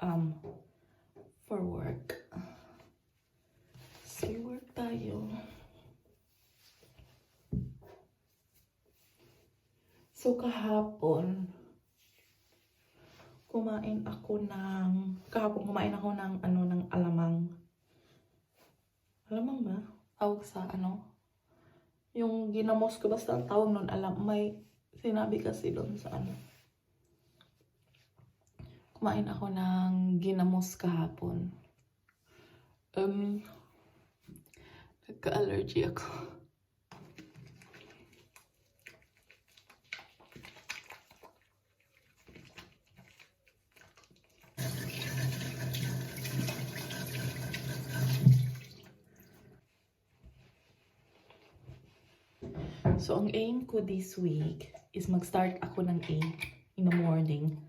um for work. So work tayo. So kahapon kumain ako ng alamang. Alamang ba? Tawag sa yung ginamos ko, basta ang tawag nun, may sinabi kasi doon sa kumain ako ng ginamos kahapon. Nagka-allergy ako. So, ang aim ko this week is mag-start ako ng 8 in the morning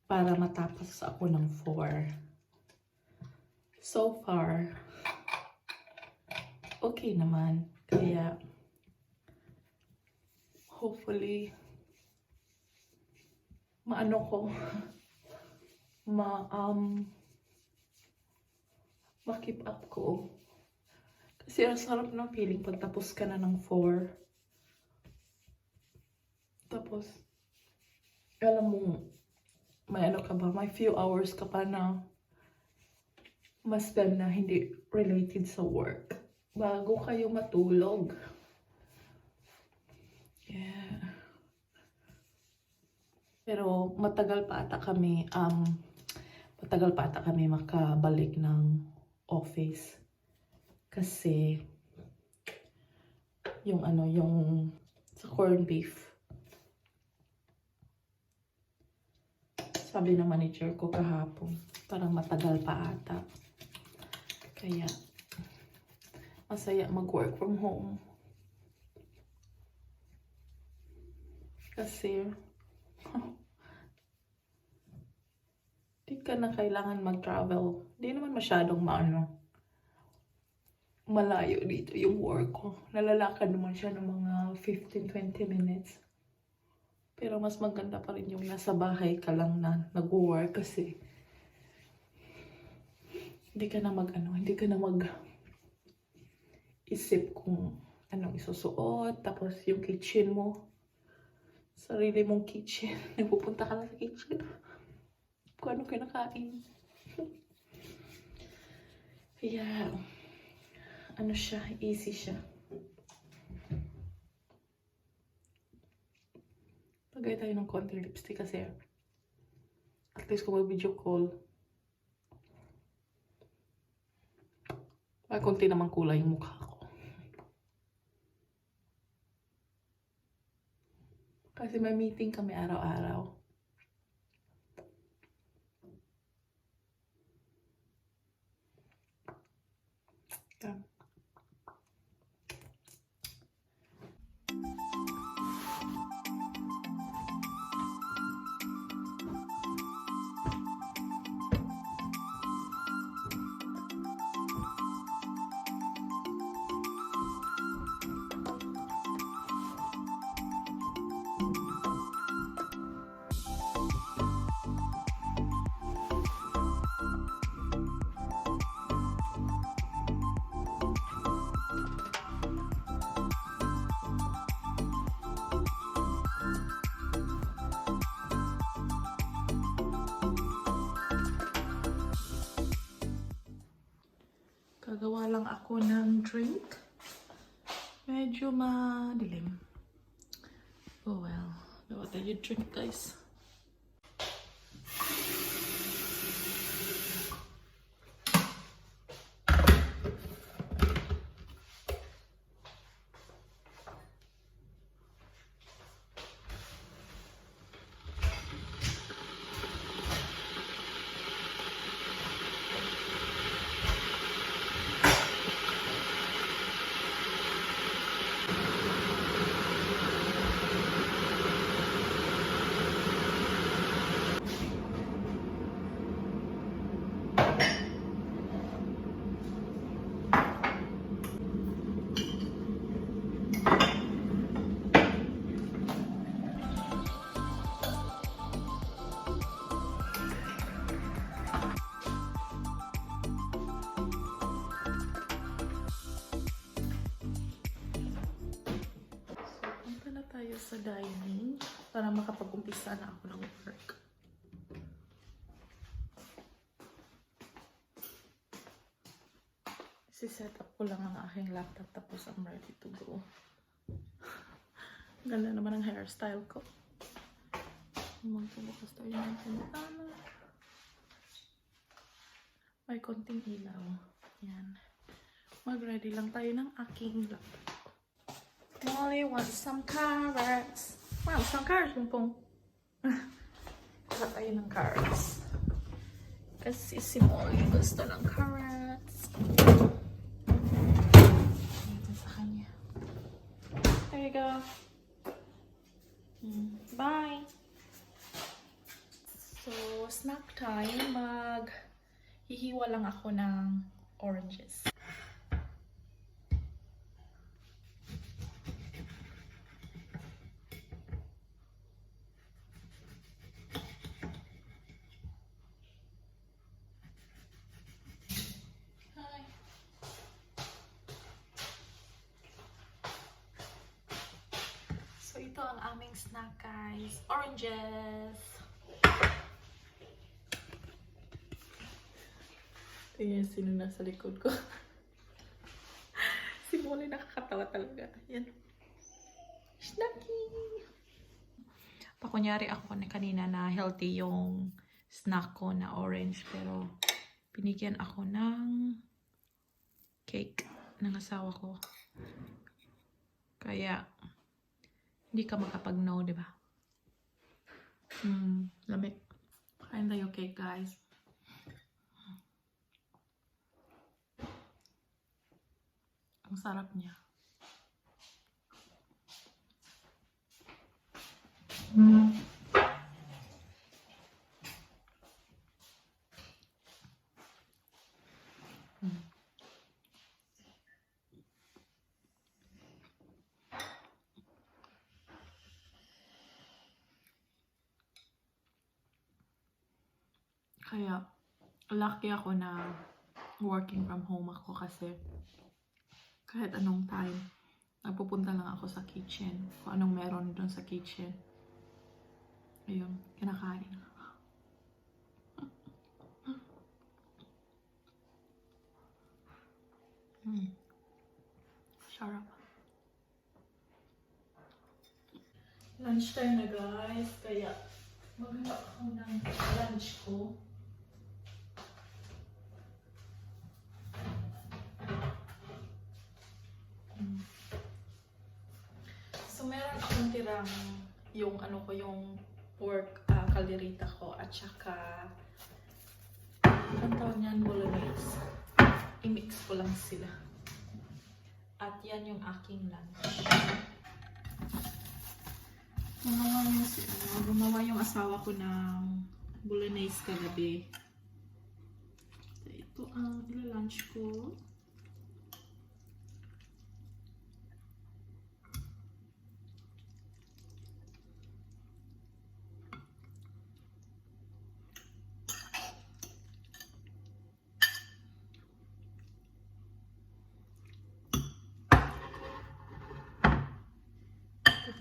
para matapos ako ng 4. So far, okay naman. Kaya, hopefully, ma-keep up ko. Kasi ang sarap ng feeling pag tapos ka na ng 4. Tapos, alam mo, may few hours ka pa na ma-spend na hindi related sa work bago kayo matulog. Yeah. Pero matagal pa ata kami makabalik ng office. Kasi yung sa corned beef. Sabi ng manager ko kahapon, parang matagal pa ata. Kaya, masaya mag-work from home. Kasi, di ka na kailangan mag-travel. Di naman masyadong malayo dito yung work ko. Nalalakad naman siya ng mga 15-20 minutes. Pero mas maganda pa rin yung nasa bahay ka lang na nag-work kasi hindi ka na isip kung anong isusuot, tapos yung kitchen mo, sarili mong kitchen, nagpupunta ka lang sa kitchen, kung ano kinakain. Kaya, easy siya. Lagay tayo ng konting lipstick kasi at least kung mag-video call, ay konti naman kulay yung mukha ko. Kasi may meeting kami araw-araw. Gagawa lang ako ng drink. Medyo madilim. Oh well. Gawa tayo drink, guys. para makapag-umpisa na ako ng work. Si-set up ko lang ang aking laptop tapos I'm ready to go. Ganda naman ang hairstyle ko. Magbubukas tayo ng pintana. May konting ilaw. Yan. Mag-ready lang tayo ng aking laptop. Molly wants some carrots. Wow, some carrots, Pong. Kuha tayo ng carrots. Kasi si Molly gusto ng carrots. Ito sa kanya. There you go. Bye. So, snack time. Hihiwa lang ako ng oranges. So, ito ang aming snack, guys. Oranges. Tingnan sino nasa likod ko. Si Molly nakakatawa talaga. Yan. Snacky! Pakunyari ako na kanina na healthy yung snack ko na orange. Pero binigyan ako ng cake ng asawa ko. Kaya hindi ka makapag-no, diba? Lamig. Kain tayo cake, guys. Ang sarap niya. Kaya, lucky ako na working from home ako kasi kahit anong time, nagpupunta lang ako sa kitchen. Kung anong meron doon sa kitchen. Ayun, kinakain. Sarap. Lunch time na, guys. Kaya, maghanap ako ng lunch ko. So, meron akong tirang yung ano ko, yung pork kalderita ko at saka ang tawag niyan, bolognese. I-mix ko lang sila. At yan yung aking lunch. Gumawa yung asawa ko ng bolognese kagabi. So, ito ang ila-lunch ko.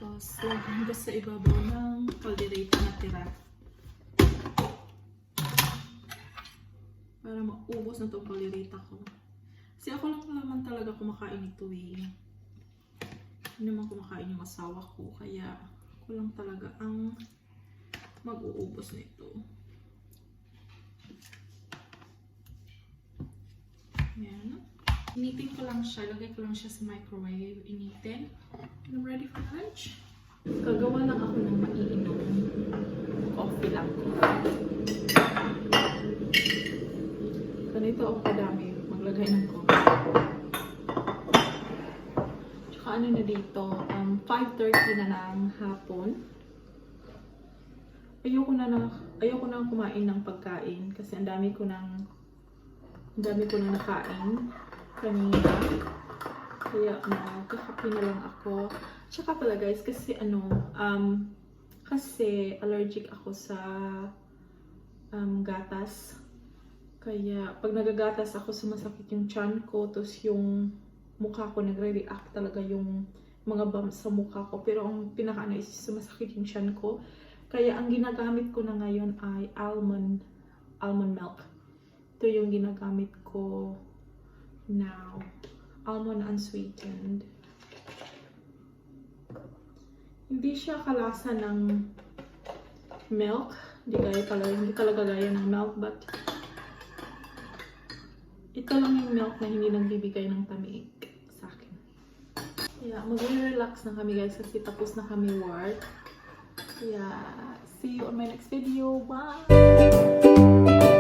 Tapos, lagyan ko sa ibabaw ng kaldereta na tira. Para maubos na itong kaldereta ko. Kasi ako lang naman talaga kumakain ito eh. Hindi naman kumakain yung asawa ko. Kaya, ako lang talaga ang mag-uubos nito. Yan. Initin ko lang siya. Lagay ko lang siya sa microwave. Initin. I'm ready for lunch. Gagawa lang ako ng maiinom. Coffee lang. Ganito ako kadami. Maglagay ng coffee. Tsaka ano na dito. 5:30 na ng hapon. Ayoko na kumain ng pagkain. Kasi ang dami ko na nakain kanina. Kaya magkakape na lang ako. Tsaka pala guys, kasi kasi allergic ako sa gatas. Kaya pag nagagatas ako, sumasakit yung tiyan ko. Tapos yung mukha ko nagre-react talaga yung mga bumps sa mukha ko. Pero ang pinaka-ano is sumasakit yung tiyan ko. Kaya ang ginagamit ko na ngayon ay almond milk. Ito yung ginagamit ko now. Almond unsweetened. Hindi siya kalasa ng milk. Hindi talaga gaya ng milk, but ito lang yung milk na hindi nagbibigay ng tamis sa akin. Yeah, mag-relax na kami guys kasi tapos na kami work. Yeah, see you on my next video. Bye!